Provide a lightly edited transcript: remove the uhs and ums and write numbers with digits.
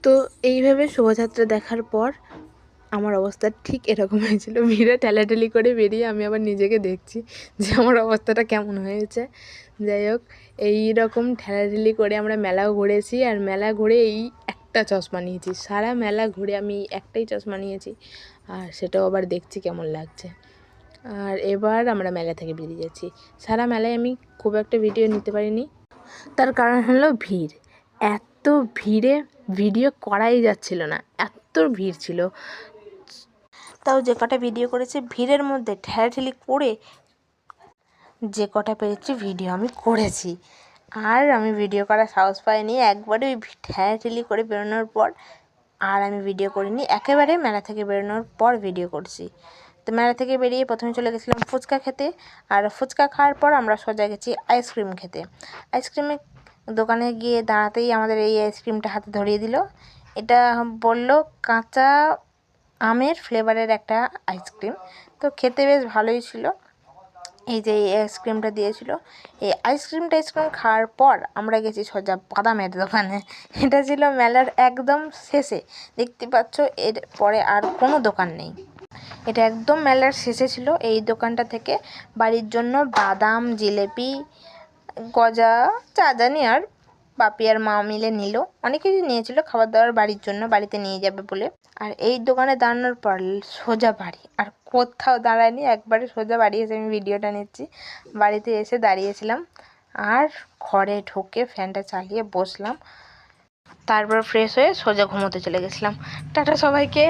তো এইভাবে শোভাযাত্রা দেখার পর আমার অবস্থা ঠিক এরকম হয়েছিল। ভিড়ে ঠেলাঠেলি করে বেরিয়ে আমি আবার নিজেকে দেখছি যে আমার অবস্থাটা কেমন হয়েছে। যাই হোক, এই রকম ঠেলাঠেলি করে আমরা মেলাও ঘুরেছি, আর মেলা ঘুরে এই একটা চশমা নিয়েছি। সারা মেলা ঘুরে আমি একটাই চশমা নিয়েছি, আর সেটাও আবার দেখছি কেমন লাগছে। আর এবার আমরা মেলা থেকে বেরিয়ে যাচ্ছি। সারা মেলায় আমি খুব একটা ভিডিও নিতে পারিনি, তার কারণ হলো ভিড়। এত ভিড়ে ভিডিও করাই যাচ্ছিল না, এত ভিড় ছিল। তাও যে কটা ভিডিও করেছি ভিড়ের মধ্যে ঠেলাঠেলি করে যে কটা পেরেছি ভিডিও আমি করেছি। আর আমি ভিডিও করার সাহস পাইনি, একবারে ওই ঠেলাঠেলি করে বেরোনোর পর আর আমি ভিডিও করিনি। একেবারে মেলা থেকে বেরোনোর পর ভিডিও করছি। তো মেলা থেকে বেরিয়ে প্রথমে চলে গেছিলাম ফুচকা খেতে, আর ফুচকা খাওয়ার পর আমরা সোজা গেছি আইসক্রিম খেতে। আইসক্রিমের দোকানে গিয়ে দাঁড়াতেই আমাদের এই আইসক্রিমটা হাতে ধরিয়ে দিল। এটা বলল কাঁচা আমের ফ্লেভারের একটা আইসক্রিম। তো খেতে বেশ ভালোই ছিল। এই যে এই আইসক্রিমটা দিয়েছিল, এই আইসক্রিম খাওয়ার পর আমরা গেছি সোজা বাদামের দোকানে। এটা ছিল মেলার একদম শেষে, দেখতে পাচ্ছ এর পরে আর কোনো দোকান নেই। এটা একদম মেলার শেষে ছিল। এই দোকানটা থেকে বাড়ির জন্য বাদাম, জিলেপি, গজা, চা জানি আর বাপি আর মা মিলে নিল। অনেক কিছু নিয়েছিল খাবার দাবার বাড়ির জন্য, বাড়িতে নিয়ে যাবে বলে। আর এই দোকানে দাঁড়ানোর পর সোজা বাড়ি, আর কোথাও দাঁড়ায়নি, একবারে সোজা বাড়ি এসে আমি ভিডিওটা নিচ্ছি। বাড়িতে এসে দাঁড়িয়েছিলাম, আর ঘরে ঢুকে ফ্যানটা চালিয়ে বসলাম। তারপর ফ্রেশ হয়ে সোজা ঘুমোতে চলে গেছিলাম। টাটা সবাইকে।